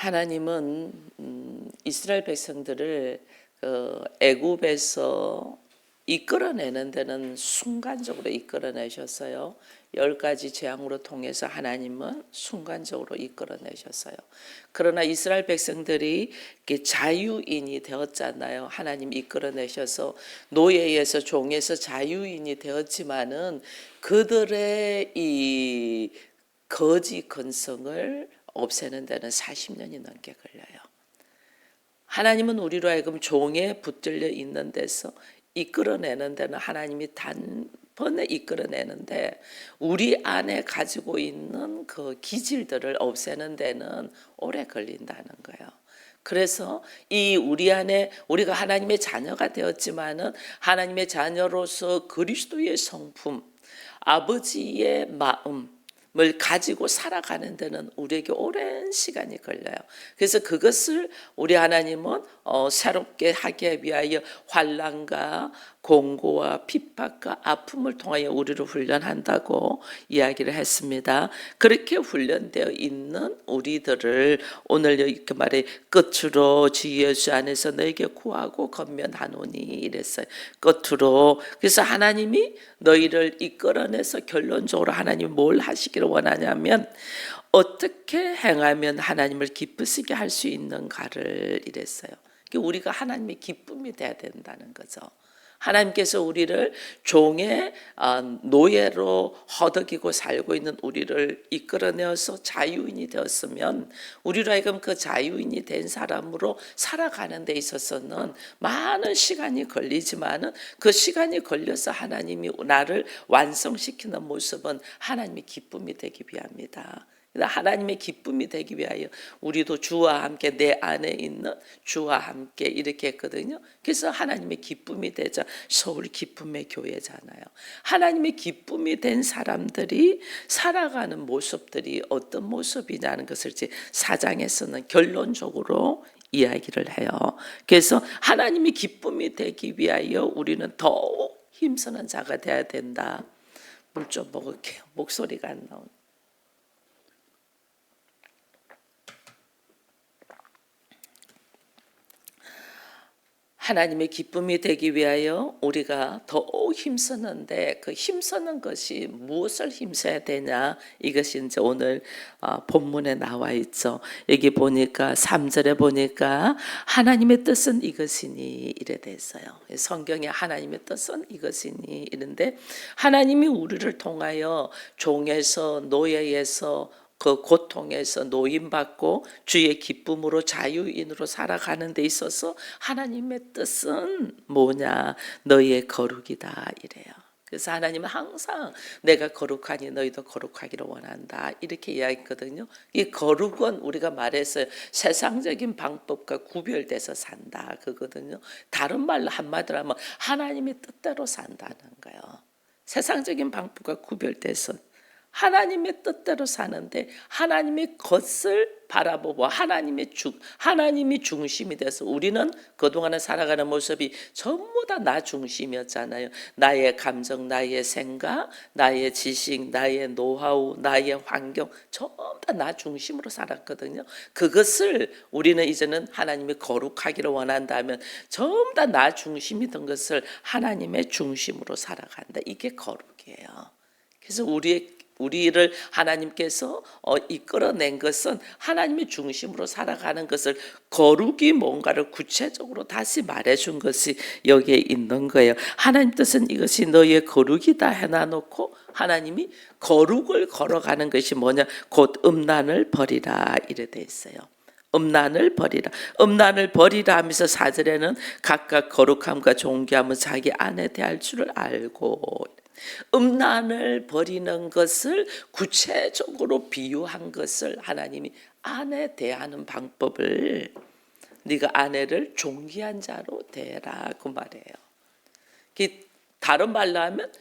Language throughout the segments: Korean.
하나님은 이스라엘 백성들을 애굽에서 이끌어내는 데는 순간적으로 이끌어내셨어요. 10가지 재앙으로 통해서 하나님은 순간적으로 이끌어내셨어요. 그러나 이스라엘 백성들이 자유인이 되었잖아요. 하나님 이끌어내셔서 노예에서 종에서 자유인이 되었지만은 그들의 이 거짓 근성을 없애는 데는 40년이 넘게 걸려요. 하나님은 우리로 하여금 종에 붙들려 있는 데서 이끌어내는 데는 하나님이 단번에 이끌어내는데 우리 안에 가지고 있는 그 기질들을 없애는 데는 오래 걸린다는 거예요. 그래서 이 우리 안에 우리가 하나님의 자녀가 되었지만은 하나님의 자녀로서 그리스도의 성품, 아버지의 마음 을 가지고 살아가는 데는 우리에게 오랜 시간이 걸려요. 그래서 그것을 우리 하나님은 새롭게 하기 위하여 환난과 공고와 핍박과 아픔을 통하여 우리를 훈련한다고 이야기를 했습니다. 그렇게 훈련되어 있는 우리들을 오늘 이렇게 말해 끝으로 주 예수 안에서 너에게 구하고 건면하노니 이랬어요. 끝으로. 그래서 하나님이 너희를 이끌어내서 결론적으로 하나님이 뭘 하시기를 원하냐면 어떻게 행하면 하나님을 기쁘시게 할 수 있는가를 이랬어요. 우리가 하나님의 기쁨이 돼야 된다는 거죠. 하나님께서 우리를 종의 노예로 허덕이고 살고 있는 우리를 이끌어내어서 자유인이 되었으면 우리로 하여금 그 자유인이 된 사람으로 살아가는 데 있어서는 많은 시간이 걸리지만은 그 시간이 걸려서 하나님이 나를 완성시키는 모습은 하나님의 기쁨이 되기 위함이다. 하나님의 기쁨이 되기 위하여 우리도 주와 함께 내 안에 있는 주와 함께 이렇게 했거든요. 그래서 하나님의 기쁨이 되자 서울 기쁨의 교회잖아요. 하나님의 기쁨이 된 사람들이 살아가는 모습들이 어떤 모습이냐는 것을 이제 4장에서는 결론적으로 이야기를 해요. 그래서 하나님의 기쁨이 되기 위하여 우리는 더욱 힘쓰는 자가 돼야 된다. 물 좀 먹을게요. 목소리가 안 나오네. 하나님의 기쁨이 되기 위하여 우리가 더욱 힘쓰는데 그 힘쓰는 것이 무엇을 힘써야 되냐 이것이 이제 오늘 본문에 나와 있죠. 여기 보니까 3절에 보니까 하나님의 뜻은 이것이니 이래 돼 있어요. 성경에 하나님의 뜻은 이것이니 이런데 하나님이 우리를 통하여 종에서 노예에서 그 고통에서 노임받고 주의 기쁨으로 자유인으로 살아가는 데 있어서 하나님의 뜻은 뭐냐? 너희의 거룩이다 이래요. 그래서 하나님은 항상 내가 거룩하니 너희도 거룩하기를 원한다 이렇게 이야기했거든요. 이 거룩은 우리가 말해서 세상적인 방법과 구별돼서 산다 그거든요. 다른 말로 한마디로 하면 하나님의 뜻대로 산다는 거예요. 세상적인 방법과 구별돼서 하나님의 뜻대로 사는데 하나님의 것을 바라보고 하나님이 중심이 돼서 우리는 그동안에 살아가는 모습이 전부 다 나 중심이었잖아요. 나의 감정, 나의 생각, 나의 지식, 나의 노하우, 나의 환경 전부 다 나 중심으로 살았거든요. 그것을 우리는 이제는 하나님이 거룩하기를 원한다면 전부 다 나 중심이던 것을 하나님의 중심으로 살아간다. 이게 거룩이에요. 그래서 우리를 하나님께서 이끌어낸 것은 하나님의 중심으로 살아가는 것을 거룩이 뭔가를 구체적으로 다시 말해준 것이 여기에 있는 거예요. 하나님 뜻은 이것이 너희의 거룩이다 해놔놓고 하나님이 거룩을 걸어가는 것이 뭐냐? 곧 음란을 버리라 이래 돼 있어요. 음란을 버리라. 음란을 버리라 하면서 4절에는 각각 거룩함과 존귀함은 자기 안에 대할 줄을 알고 음란을 버리는 것을 구체적으로 비유한 것을 하나님이 아내 대하는 방법을 네가 아내를 존귀한 자로 대해라 그 말이에요. 다른 말로 하면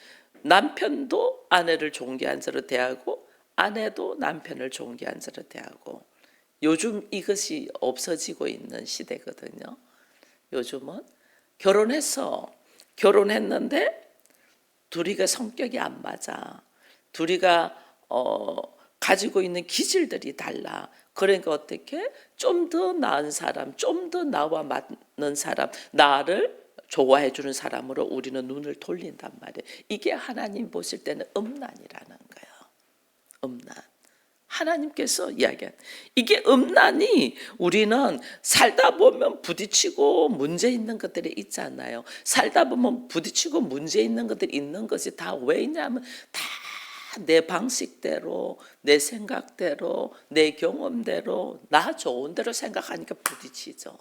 남편도 아내를 존귀한 자로 대하고 아내도 남편을 존귀한 자로 대하고 요즘 이것이 없어지고 있는 시대거든요. 요즘은 결혼했는데 둘이가 성격이 안 맞아. 둘이가 가지고 있는 기질들이 달라. 그러니까 어떻게 좀 더 나은 사람, 좀 더 나와 맞는 사람, 나를 좋아해 주는 사람으로 우리는 눈을 돌린단 말이에요. 이게 하나님 보실 때는 음란이라는 거예요. 음란. 하나님께서 이야기한 이게 음란이, 우리는 살다 보면 부딪히고 문제 있는 것들이 있잖아요. 살다 보면 부딪히고 문제 있는 것들이 있는 것이 다 왜냐하면 다 내 방식대로, 내 생각대로, 내 경험대로, 나 좋은 대로 생각하니까 부딪히죠.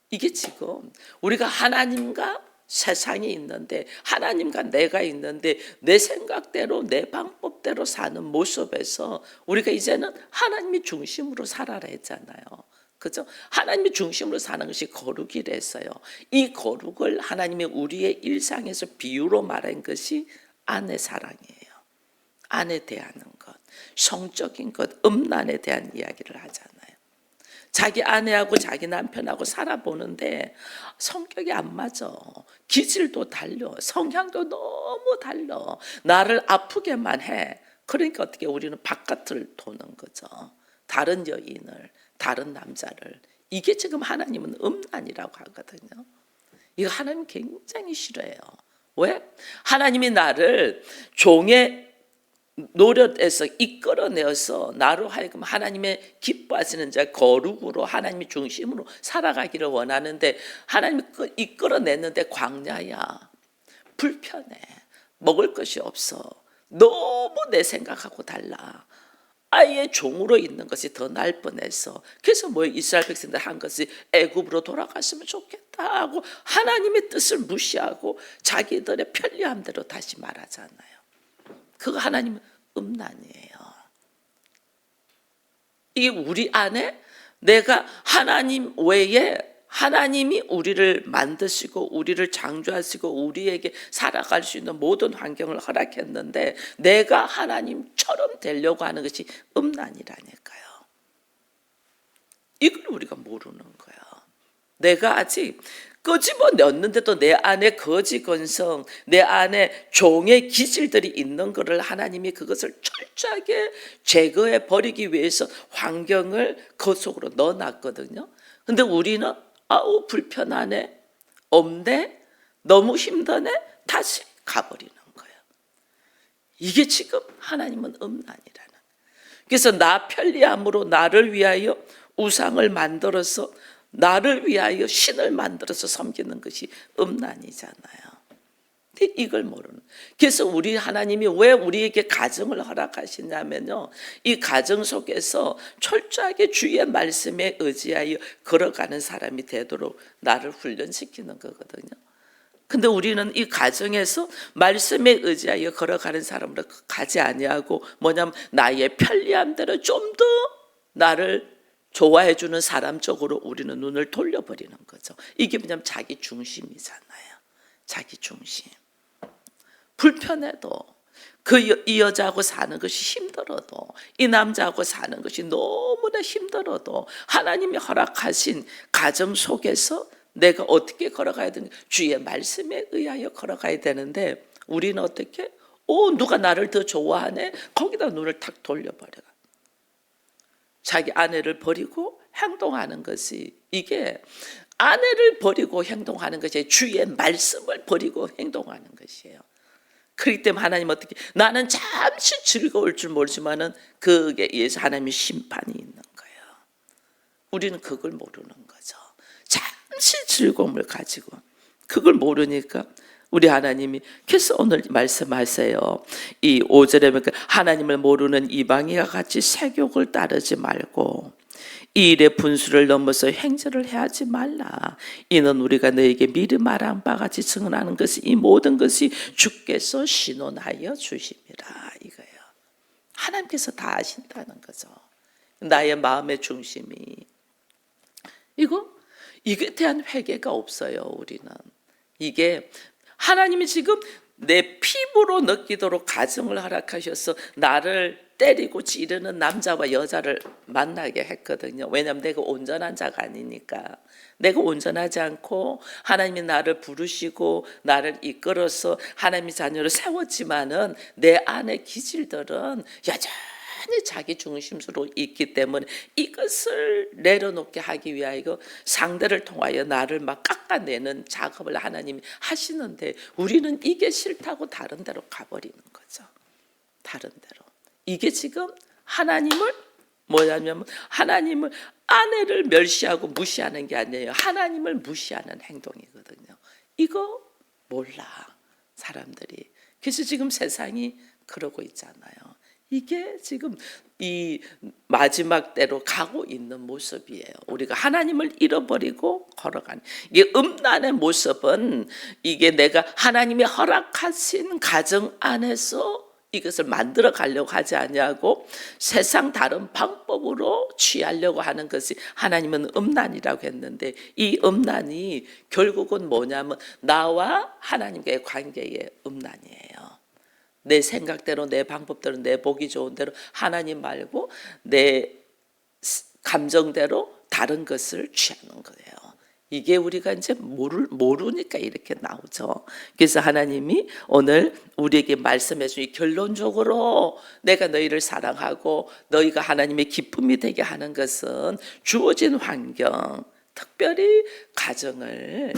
이게 지금 우리가 하나님과 세상이 있는데, 하나님과 내가 있는데, 내 생각대로 내 방법대로 사는 모습에서 우리가 이제는 하나님이 중심으로 살아라 했잖아요. 그죠? 하나님이 중심으로 사는 것이 거룩이랬어요. 이 거룩을 하나님이 우리의 일상에서 비유로 말한 것이 아내 사랑이에요. 아내 대하는 것, 성적인 것, 음란에 대한 이야기를 하잖아요. 자기 아내하고 자기 남편하고 살아보는데 성격이 안 맞아. 기질도 달려. 성향도 너무 달라. 나를 아프게만 해. 그러니까 어떻게 우리는 바깥을 도는 거죠. 다른 여인을, 다른 남자를. 이게 지금 하나님은 음란이라고 하거든요. 이거 하나님 굉장히 싫어해요. 왜? 하나님이 나를 종의 노릇에서 이끌어내어서 나로 하여금 하나님의 기뻐하시는 자, 거룩으로 하나님의 중심으로 살아가기를 원하는데, 하나님이 이끌어냈는데 광야야. 불편해. 먹을 것이 없어. 너무 내 생각하고 달라. 아예 종으로 있는 것이 더 나을 뻔해서, 그래서 뭐 이스라엘 백성들 한 것이 애굽으로 돌아갔으면 좋겠다 하고 하나님의 뜻을 무시하고 자기들의 편리함대로 다시 말하잖아요. 그거 하나님은 음란이에요. 이게 우리 안에 내가 하나님 외에, 하나님이 우리를 만드시고 우리를 창조하시고 우리에게 살아갈 수 있는 모든 환경을 허락했는데 내가 하나님처럼 되려고 하는 것이 음란이라니까요. 이걸 우리가 모르는 거예요. 내가 아직 끄집어냈는데도 내 안에 거지 건성, 내 안에 종의 기질들이 있는 것을 하나님이 그것을 철저하게 제거해 버리기 위해서 환경을 그 속으로 넣어놨거든요. 근데 우리는 아우 불편하네, 없네, 너무 힘드네, 다시 가버리는 거예요. 이게 지금 하나님은 음란이라는. 그래서 나 편리함으로 나를 위하여 우상을 만들어서, 나를 위하여 신을 만들어서 섬기는 것이 음란이잖아요. 근데 이걸 모르는. 그래서 우리 하나님이 왜 우리에게 가정을 허락하시냐면요, 이 가정 속에서 철저하게 주의 말씀에 의지하여 걸어가는 사람이 되도록 나를 훈련시키는 거거든요. 근데 우리는 이 가정에서 말씀에 의지하여 걸어가는 사람으로 가지 아니하고, 뭐냐면 나의 편리함대로 좀 더 나를 좋아해 주는 사람 쪽으로 우리는 눈을 돌려버리는 거죠. 이게 뭐냐면 자기 중심이잖아요. 자기 중심. 불편해도, 이 여자하고 사는 것이 힘들어도, 이 남자하고 사는 것이 너무나 힘들어도 하나님이 허락하신 가정 속에서 내가 어떻게 걸어가야 되는지 주의 말씀에 의하여 걸어가야 되는데, 우리는 어떻게? 누가 나를 더 좋아하네? 거기다 눈을 탁 돌려버려. 자기 아내를 버리고 행동하는 것이, 이게 아내를 버리고 행동하는 것이 주의 말씀을 버리고 행동하는 것이에요. 그렇기 때문에 하나님 어떻게, 나는 잠시 즐거울 줄 모르지만은 그에 의해서 하나님의 심판이 있는 거예요. 우리는 그걸 모르는 거죠. 잠시 즐거움을 가지고 그걸 모르니까 우리 하나님이, 그래서 오늘 말씀하세요. 이 5절에 보니까 하나님을 모르는 이방인과 같이 세욕을 따르지 말고 이 일의 분수를 넘어서 행절을 해하지 말라. 이는 우리가 너에게 미리 말한 바 같이 증언하는 것이 이 모든 것이 주께서 신원하여 주심이라, 이거예요. 하나님께서 다 아신다는 거죠. 나의 마음의 중심이, 이거에 대한 회개가 없어요. 우리는 이게 하나님이 지금 내 피부로 느끼도록 가정을 허락하셔서 나를 때리고 찌르는 남자와 여자를 만나게 했거든요. 왜냐하면 내가 온전한 자가 아니니까. 내가 온전하지 않고 하나님이 나를 부르시고 나를 이끌어서 하나님의 자녀로 세웠지만은 내 안의 기질들은 여전히 자기 중심으로 있기 때문에 이것을 내려놓게 하기 위하여 상대를 통하여 나를 막 깎아내는 작업을 하나님이 하시는데 우리는 이게 싫다고 다른 데로 가버리는 거죠. 다른 데로. 이게 지금 하나님을 뭐냐면 하나님을 아내를 멸시하고 무시하는 게 아니에요. 하나님을 무시하는 행동이거든요. 이거 몰라 사람들이. 그래서 지금 세상이 그러고 있잖아요. 이게 지금 이 마지막 때로 가고 있는 모습이에요. 우리가 하나님을 잃어버리고 걸어가는 이게 음란의 모습은 이게 내가 하나님이 허락하신 가정 안에서 이것을 만들어 가려고 하지 아니하고 세상 다른 방법으로 취하려고 하는 것이 하나님은 음란이라고 했는데 이 음란이 결국은 뭐냐면 나와 하나님과의 관계의 음란이에요. 내 생각대로 내 방법대로 내 보기 좋은 대로 하나님 말고 내 감정대로 다른 것을 취하는 거예요. 이게 우리가 이제 모르니까 이렇게 나오죠. 그래서 하나님이 오늘 우리에게 말씀해 주니 결론적으로 내가 너희를 사랑하고 너희가 하나님의 기쁨이 되게 하는 것은 주어진 환경, 특별히 가정을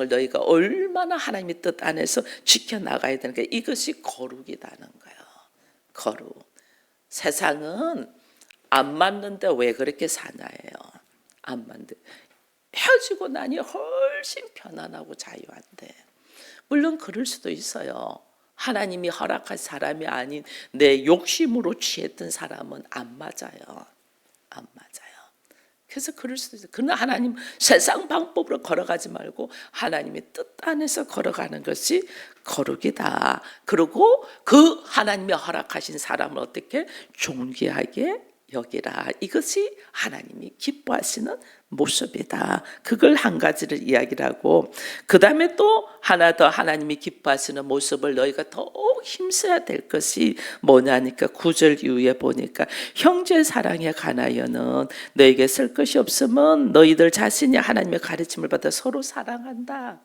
너희가 얼마나 하나님의 뜻 안에서 지켜나가야 되는가. 이것이 거룩이라는 거예요. 거룩. 세상은 안 맞는데 왜 그렇게 사냐예요. 안 맞는데. 헤어지고 나니 훨씬 편안하고 자유한데. 물론 그럴 수도 있어요. 하나님이 허락한 사람이 아닌 내 욕심으로 취했던 사람은 안 맞아요. 안 맞아요. 그래서 그럴 수도 있어요. 그러나 하나님 세상 방법으로 걸어가지 말고 하나님의 뜻 안에서 걸어가는 것이 거룩이다. 그리고 그 하나님이 허락하신 사람을 어떻게 존귀하게 여기라. 이것이 하나님이 기뻐하시는 모습이다. 그걸 한 가지를 이야기를 하고 그 다음에 또 하나 더 하나님이 기뻐하시는 모습을 너희가 더욱 힘써야 될 것이 뭐냐니까 9절 이후에 보니까 형제 사랑에 관하여는 너에게 쓸 것이 없으면 너희들 자신이 하나님의 가르침을 받아 서로 사랑한다.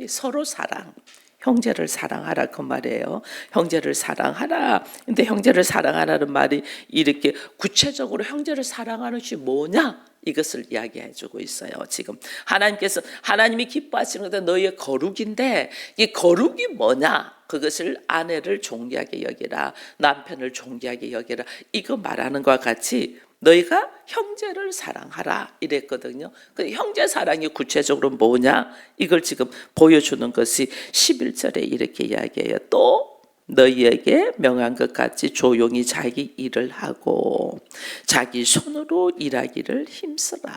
서로 사랑. 형제를 사랑하라 그 말이에요. 형제를 사랑하라. 근데 형제를 사랑하라는 말이 이렇게 구체적으로 형제를 사랑하는 것이 뭐냐? 이것을 이야기해 주고 있어요. 지금 하나님께서 하나님이 기뻐하시는 것은 너희의 거룩인데 이 거룩이 뭐냐? 그것을 아내를 존귀하게 여기라. 남편을 존귀하게 여기라. 이거 말하는 것과 같이 너희가 형제를 사랑하라 이랬거든요. 그 형제 사랑이 구체적으로 뭐냐? 이걸 지금 보여주는 것이 11절에 이렇게 이야기해요. 또 너희에게 명한 것 같이 조용히 자기 일을 하고 자기 손으로 일하기를 힘쓰라.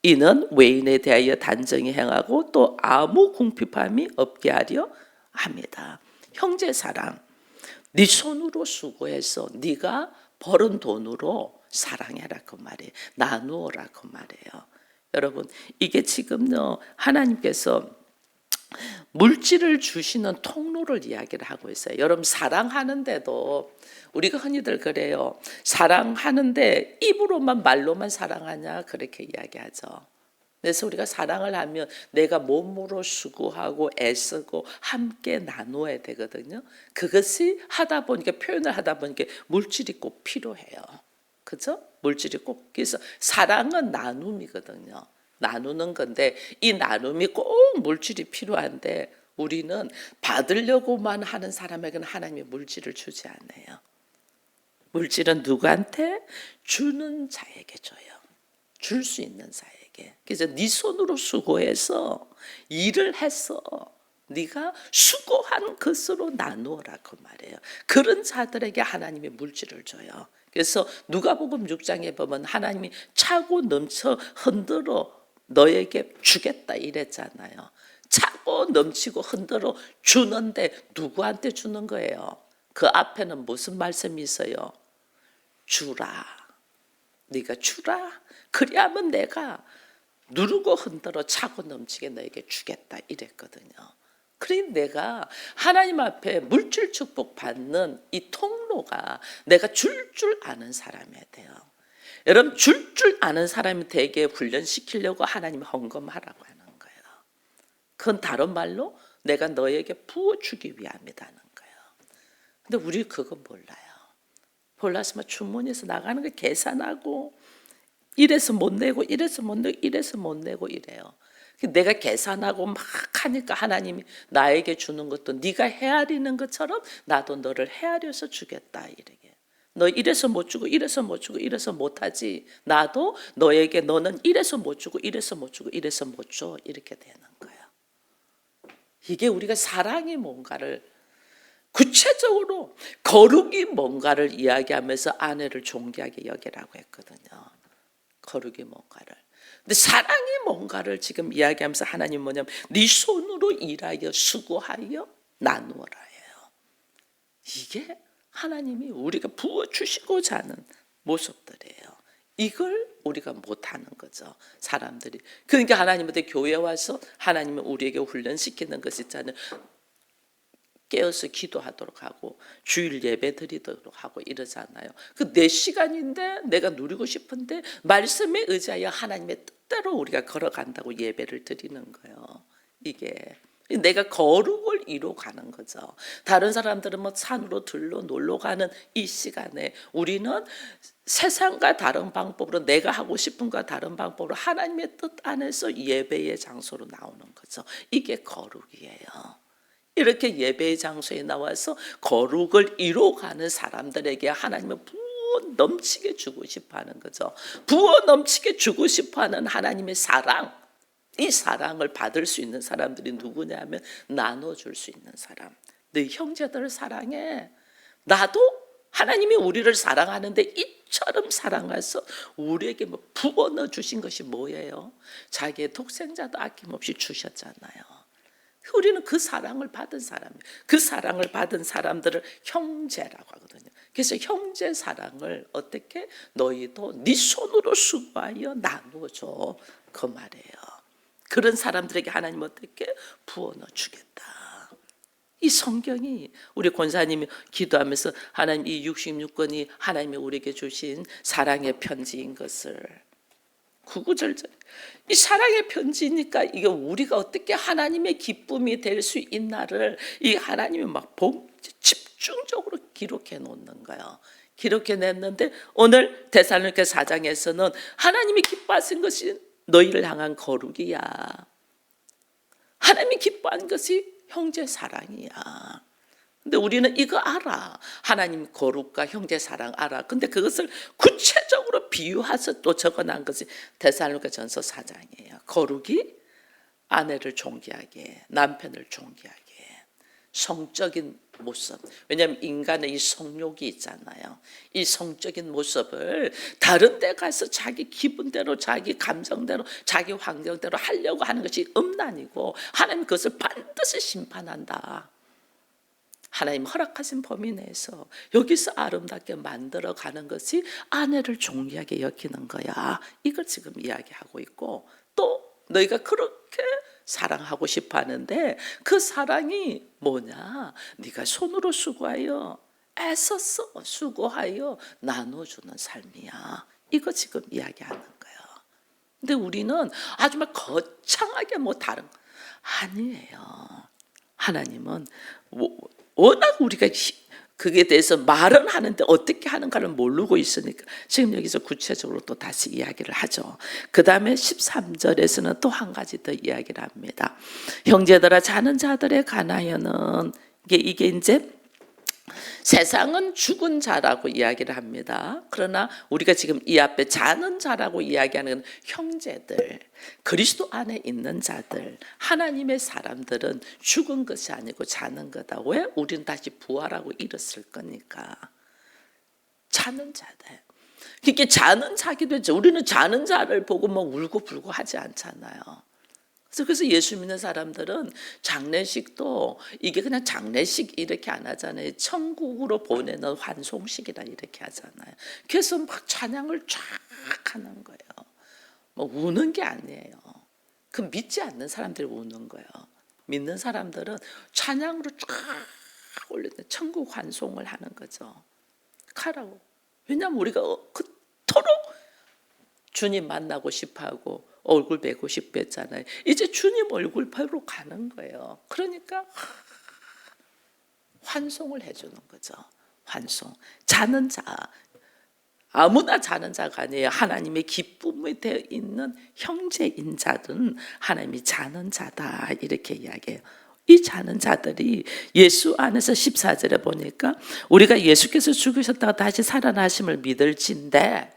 이는 외인에 대하여 단정히 행하고 또 아무 궁핍함이 없게 하려 합니다. 형제 사랑, 네 손으로 수고해서 네가 벌은 돈으로 사랑해라 그 말이에요. 나누어라 그 말이에요. 여러분 이게 지금요 하나님께서 물질을 주시는 통로를 이야기를 하고 있어요. 여러분 사랑하는데도 우리가 흔히들 그래요. 사랑하는데 입으로만 말로만 사랑하냐 그렇게 이야기하죠. 그래서 우리가 사랑을 하면 내가 몸으로 수고하고 애쓰고 함께 나누어야 되거든요. 그것이 하다 보니까 표현을 하다 보니까 물질이 꼭 필요해요. 그죠? 물질이 꼭. 그래서 사랑은 나눔이거든요. 나누는 건데 이 나눔이 꼭 물질이 필요한데 우리는 받으려고만 하는 사람에게는 하나님의 물질을 주지 않아요. 물질은 누구한테? 주는 자에게 줘요. 줄 수 있는 자에게. 그래서 네 손으로 수고해서 일을 해서 네가 수고한 것으로 나누어라 그 말이에요. 그런 자들에게 하나님이 물질을 줘요. 그래서 누가복음 6장에 보면 하나님이 차고 넘쳐 흔들어 너에게 주겠다 이랬잖아요. 차고 넘치고 흔들어 주는데 누구한테 주는 거예요? 그 앞에는 무슨 말씀이 있어요? 주라. 네가 주라. 그리하면 내가 누르고 흔들어 차고 넘치게 너에게 주겠다 이랬거든요. 그러니 내가 하나님 앞에 물질 축복 받는 이 통로가 내가 줄 아는 사람이어야 돼요. 여러분, 줄 아는 사람이 되게 훈련시키려고 하나님 헌금하라고 하는 거예요. 그건 다른 말로 내가 너에게 부어주기 위함이라는 거예요. 근데 우리 그거 몰라요. 몰라서 주머니에서 나가는 거 계산하고 이래서 못 내고 이래서 못 내고 이래서 못 내고 이래요. 내가 계산하고 막 하니까 하나님이 나에게 주는 것도 네가 헤아리는 것처럼 나도 너를 헤아려서 주겠다 이렇게. 너 이래서 못 주고 이래서 못 주고 이래서 못 하지. 나도 너에게 너는 이래서 못 주고 이래서 못 주고 이래서 못 줘. 이렇게 되는 거예요. 이게 우리가 사랑이 뭔가를 구체적으로 거룩이 뭔가를 이야기하면서 아내를 존귀하게 여기라고 했거든요. 거룩이 뭔가를. 근데 사랑이 뭔가를 지금 이야기하면서 하나님 뭐냐면 네 손으로 일하여 수고하여 나누어라 해요. 이게 하나님이 우리가 부어주시고자 하는 모습들이에요. 이걸 우리가 못하는 거죠. 사람들이. 그러니까 하나님한테 교회 와서 하나님은 우리에게 훈련시키는 것이 있잖아요. 깨어서 기도하도록 하고 주일 예배 드리도록 하고 이러잖아요. 그 내 시간인데 내가 누리고 싶은데 말씀에 의지하여 하나님의 뜻대로 우리가 걸어간다고 예배를 드리는 거예요. 이게 내가 거룩을 이루어가는 거죠. 다른 사람들은 뭐 산으로 들러 놀러 가는 이 시간에 우리는 세상과 다른 방법으로 내가 하고 싶은 것과 다른 방법으로 하나님의 뜻 안에서 예배의 장소로 나오는 거죠. 이게 거룩이에요. 이렇게 예배의 장소에 나와서 거룩을 이루어가는 사람들에게 하나님은 부어 넘치게 주고 싶어하는 거죠. 부어 넘치게 주고 싶어하는 하나님의 사랑, 이 사랑을 받을 수 있는 사람들이 누구냐면 나눠줄 수 있는 사람. 네 형제들을 사랑해. 나도 하나님이 우리를 사랑하는데 이처럼 사랑해서 우리에게 뭐 부어 넣어 주신 것이 뭐예요? 자기의 독생자도 아낌없이 주셨잖아요. 우리는 그 사랑을 받은 사람이에요. 그 사랑을 받은 사람들을 형제라고 하거든요. 그래서 형제 사랑을 어떻게 너희도 네 손으로 수고하여 나누어줘. 그 말이에요. 그런 사람들에게 하나님 어떻게 부어 넣어주겠다. 이 성경이 우리 권사님이 기도하면서 하나님 이 66권이 하나님이 우리에게 주신 사랑의 편지인 것을 구구절절 이 사랑의 편지니까 이게 우리가 어떻게 하나님의 기쁨이 될 수 있나를 이 하나님이 막 집중적으로 기록해 놓는 거예요. 기록해 냈는데 오늘 데살로니가 4장에서는 하나님이 기뻐하신 것이 너희를 향한 거룩이야. 하나님이 기뻐한 것이 형제 사랑이야. 근데 우리는 이거 알아. 하나님 거룩과 형제 사랑 알아. 근데 그것을 구체적으로 비유해서 또 적어놓은 것이 데살로니가 전서 4장이에요. 거룩이 아내를 존귀하게, 남편을 존귀하게, 성적인 모습. 왜냐하면 인간의 이 성욕이 있잖아요. 이 성적인 모습을 다른 데 가서 자기 기분대로, 자기 감정대로, 자기 환경대로 하려고 하는 것이 음란이고 하나님 그것을 반드시 심판한다. 하나님 허락하신 범위 내에서 여기서 아름답게 만들어가는 것이 아내를 존귀하게 여기는 거야. 이걸 지금 이야기하고 있고 또 너희가 그렇게 사랑하고 싶어 하는데 그 사랑이 뭐냐? 네가 손으로 수고하여 애써서 수고하여 나눠주는 삶이야. 이거 지금 이야기하는 거예요. 근데 우리는 아주 막 거창하게 뭐 다른 아니에요. 하나님은 워낙 우리가 그게 대해서 말은 하는데 어떻게 하는가를 모르고 있으니까 지금 여기서 구체적으로 또 다시 이야기를 하죠. 그 다음에 13절에서는 또 한 가지 더 이야기를 합니다. 형제들아 자는 자들에 관하여는 이게 이제 세상은 죽은 자라고 이야기를 합니다. 그러나 우리가 지금 이 앞에 자는 자라고 이야기하는 형제들, 그리스도 안에 있는 자들, 하나님의 사람들은 죽은 것이 아니고 자는 거다. 왜? 우리는 다시 부활하고 일었을 거니까. 자는 자들. 그게 자는 자기도 했죠. 우리는 자는 자를 보고 뭐 울고불고 하지 않잖아요. 그래서 예수 믿는 사람들은 장례식도 이게 그냥 장례식 이렇게 안 하잖아요. 천국으로 보내는 환송식이라 이렇게 하잖아요. 그래서 막 찬양을 쫙 하는 거예요. 뭐 우는 게 아니에요. 그 믿지 않는 사람들이 우는 거예요. 믿는 사람들은 찬양으로 쫙 올리는 천국 환송을 하는 거죠. 가라고. 왜냐하면 우리가 그토록 주님 만나고 싶어하고 얼굴 뵈고 싶어 했잖아요. 이제 주님 얼굴 뵈러 가는 거예요. 그러니까 환송을 해주는 거죠. 환송. 자는 자. 아무나 자는 자가 아니에요. 하나님의 기쁨이 되어 있는 형제인 자들은 하나님이 자는 자다 이렇게 이야기해요. 이 자는 자들이 예수 안에서 14절에 보니까 우리가 예수께서 죽으셨다가 다시 살아나심을 믿을진데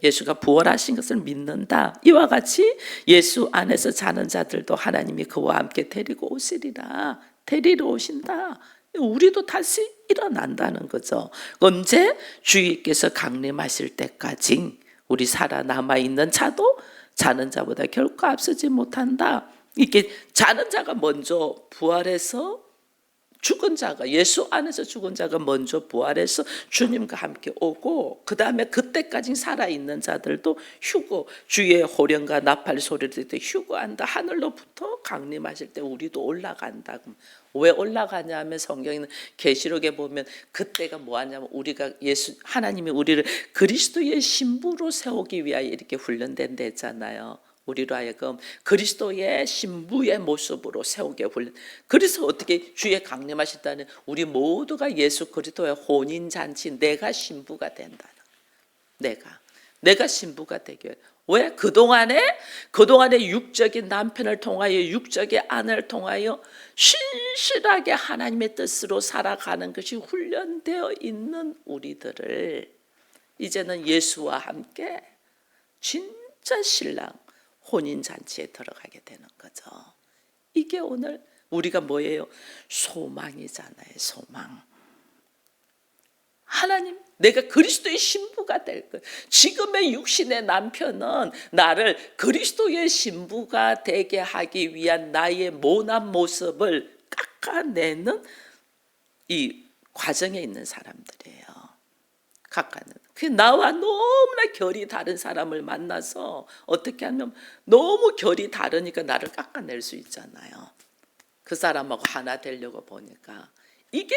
예수가 부활하신 것을 믿는다. 이와 같이 예수 안에서 자는 자들도 하나님이 그와 함께 데리고 오시리라. 데리러 오신다. 우리도 다시 일어난다는 거죠. 언제? 주님께서 강림하실 때까지 우리 살아남아 있는 자도 자는 자보다 결코 앞서지 못한다. 이게 자는 자가 먼저 부활해서 죽은 자가 예수 안에서 죽은 자가 먼저 부활해서 주님과 함께 오고 그 다음에 그때까지 살아있는 자들도 휴거 주의 호령과 나팔 소리를 들을 때 휴거한다. 하늘로부터 강림하실 때 우리도 올라간다. 왜 올라가냐 하면 성경에는 계시록에 보면 그때가 뭐하냐면 우리가 하나님이 우리를 그리스도의 신부로 세우기 위하여 이렇게 훈련된 데잖아요. 우리로 하여금 그리스도의 신부의 모습으로 세우게 훈련. 그래서 어떻게 주의 강림하셨다는 우리 모두가 예수 그리스도의 혼인잔치 내가 신부가 된다. 내가 신부가 되게. 왜? 그동안에 육적인 남편을 통하여 육적인 아내를 통하여 신실하게 하나님의 뜻으로 살아가는 것이 훈련되어 있는 우리들을 이제는 예수와 함께 진짜 신랑 혼인잔치에 들어가게 되는 거죠. 이게 오늘 우리가 뭐예요? 소망이잖아요. 소망. 하나님, 내가 그리스도의 신부가 될 거예요. 지금의 육신의 남편은 나를 그리스도의 신부가 되게 하기 위한 나의 모난 모습을 깎아내는 이 과정에 있는 사람들이에요. 깎아내는. 그 나와 너무나 결이 다른 사람을 만나서 어떻게 하면 너무 결이 다르니까 나를 깎아낼 수 있잖아요. 그 사람하고 하나 되려고 보니까 이게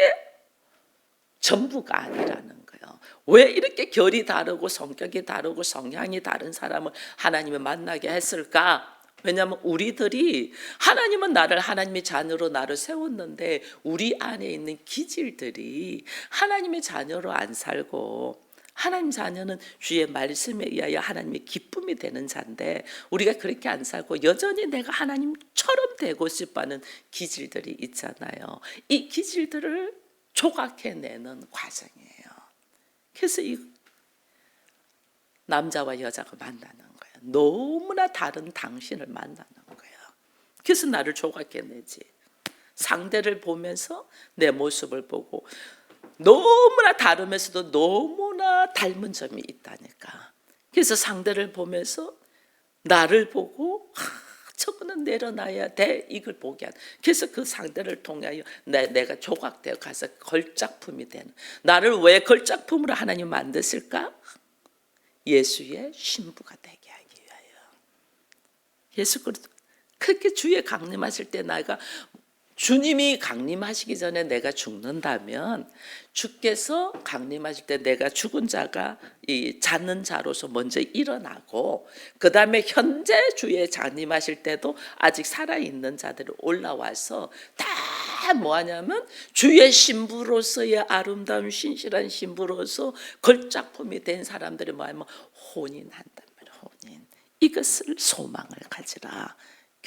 전부가 아니라는 거예요. 왜 이렇게 결이 다르고 성격이 다르고 성향이 다른 사람을 하나님이 만나게 했을까? 왜냐하면 우리들이 하나님은 나를 하나님의 자녀로 나를 세웠는데 우리 안에 있는 기질들이 하나님의 자녀로 안 살고 하나님 자녀는 주의 말씀에 의하여 하나님의 기쁨이 되는 자인데 우리가 그렇게 안 살고 여전히 내가 하나님처럼 되고 싶어하는 기질들이 있잖아요. 이 기질들을 조각해내는 과정이에요. 그래서 이 남자와 여자가 만나는 거예요. 너무나 다른 당신을 만나는 거예요. 그래서 나를 조각해내지. 상대를 보면서 내 모습을 보고 너무나 다르면서도 너무나 닮은 점이 있다니까. 그래서 상대를 보면서 나를 보고 저거는 내려놔야 돼. 이걸 보게 하는. 그래서 그 상대를 통하여 내가 조각되어 가서 걸작품이 되는. 나를 왜 걸작품으로 하나님 만드실까? 예수의 신부가 되게 하기 위하여. 예수 그리스도 그렇게 주의 강림하실 때 내가 주님이 강림하시기 전에 내가 죽는다면 주께서 강림하실 때 내가 죽은 자가 이 자는 자로서 먼저 일어나고 그 다음에 현재 주의 강림하실 때도 아직 살아있는 자들이 올라와서 다 뭐하냐면 주의 신부로서의 아름다운 신실한 신부로서 걸작품이 된 사람들이 뭐하냐면 혼인한단 말이에요. 혼인. 이것을 소망을 가지라.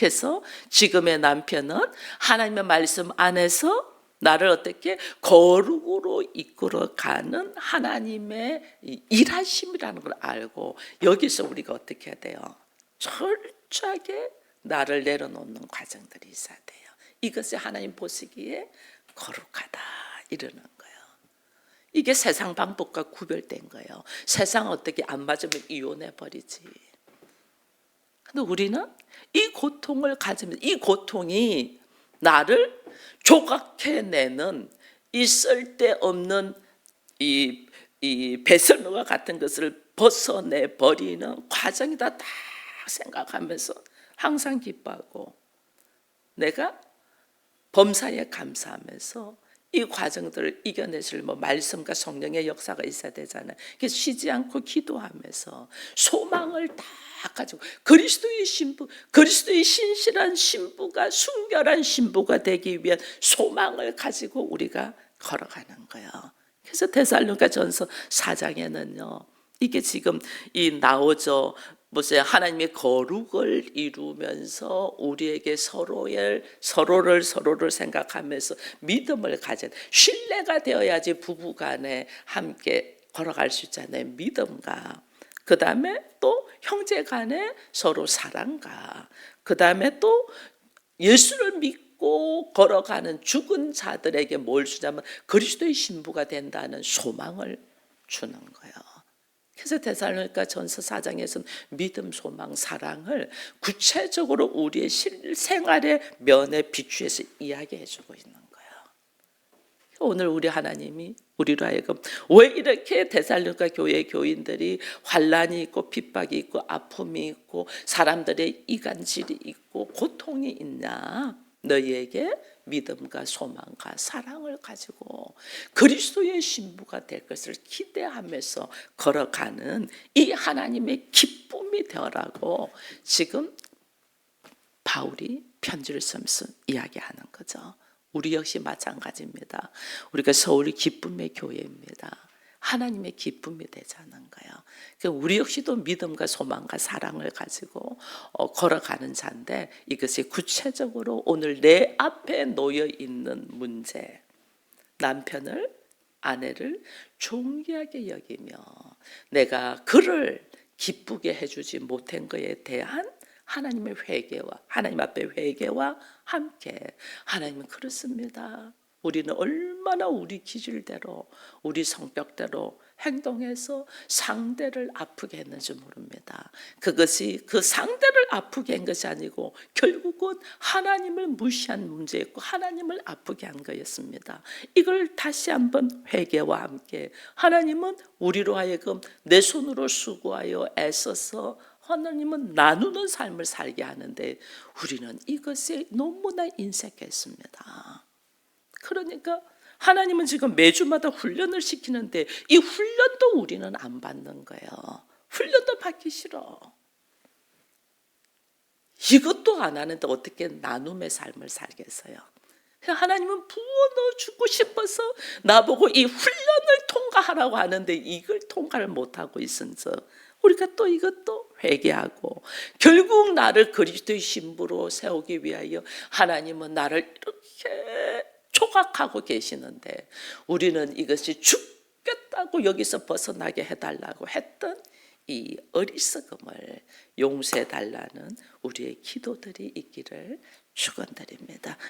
그래서 지금의 남편은 하나님의 말씀 안에서 나를 어떻게 거룩으로 이끌어가는 하나님의 일하심이라는 걸 알고 여기서 우리가 어떻게 해야 돼요? 철저하게 나를 내려놓는 과정들이 있어야 돼요. 이것이 하나님 보시기에 거룩하다 이러는 거예요. 이게 세상 방법과 구별된 거예요. 세상 어떻게 안 맞으면 이혼해버리지. 근데 우리는 이 고통을 가지면 이 고통이 나를 조각해내는 이 쓸데없는 이 배설물과 같은 것을 벗어내 버리는 과정이다 딱 생각하면서 항상 기뻐하고 내가 범사에 감사하면서 이 과정들을 이겨내실 말씀과 성령의 역사가 있어야 되잖아요. 그래서 쉬지 않고 기도하면서 소망을 다 가지고 그리스도의 신부, 그리스도의 신실한 신부가 순결한 신부가 되기 위한 소망을 가지고 우리가 걸어가는 거예요. 그래서 데살로니가 전서 4장에는요. 이게 지금 이 나오죠. 보세요. 하나님의 거룩을 이루면서 우리에게 서로를 생각하면서 믿음을 가진 신뢰가 되어야지 부부간에 함께 걸어갈 수 있잖아요. 믿음과 그 다음에 또 형제간에 서로 사랑과 그 다음에 또 예수를 믿고 걸어가는 죽은 자들에게 뭘 주냐면 그리스도의 신부가 된다는 소망을 주는 거예요. 그래서 데살로니가 전서 4장에서는 믿음, 소망, 사랑을 구체적으로 우리의 실생활의 면에 비추해서 이야기해 주고 있는 거예요. 오늘 우리 하나님이 우리로 하여금 왜 이렇게 데살로니가 교회 교인들이 환난이 있고 핍박이 있고 아픔이 있고 사람들의 이간질이 있고 고통이 있냐? 너희에게 믿음과 소망과 사랑을 가지고 그리스도의 신부가 될 것을 기대하면서 걸어가는 이 하나님의 기쁨이 되어라고 지금 바울이 편지를 쓰면서 이야기하는 거죠. 우리 역시 마찬가지입니다. 우리가 서울이 기쁨의 교회입니다. 하나님의 기쁨이 되자는 거예요. 우리 역시도 믿음과 소망과 사랑을 가지고 걸어가는 자인데 이것이 구체적으로 오늘 내 앞에 놓여 있는 문제, 남편을 아내를 존귀하게 여기며 내가 그를 기쁘게 해주지 못한 것에 대한 하나님의 회개와 하나님 앞에 회개와 함께 하나님은 그렇습니다. 우리는 얼마나 우리 기질대로 우리 성격대로 행동해서 상대를 아프게 했는지 모릅니다. 그것이 그 상대를 아프게 한 것이 아니고 결국은 하나님을 무시한 문제였고 하나님을 아프게 한 거였습니다. 이걸 다시 한번 회개와 함께 하나님은 우리로 하여금 내 손으로 수고하여 애써서 하나님은 나누는 삶을 살게 하는데 우리는 이것에 너무나 인색했습니다. 그러니까 하나님은 지금 매주마다 훈련을 시키는데 이 훈련도 우리는 안 받는 거예요. 훈련도 받기 싫어. 이것도 안 하는데 어떻게 나눔의 삶을 살겠어요? 하나님은 부어 넣어주고 싶어서 나보고 이 훈련을 통과하라고 하는데 이걸 통과를 못하고 있어서 우리가 또 이것도 회개하고 결국 나를 그리스도의 신부로 세우기 위하여 하나님은 나를 이렇게 조각하고 계시는데 우리는 이것이 죽겠다고 여기서 벗어나게 해달라고 했던 이 어리석음을 용서해달라는 우리의 기도들이 있기를 축원드립니다.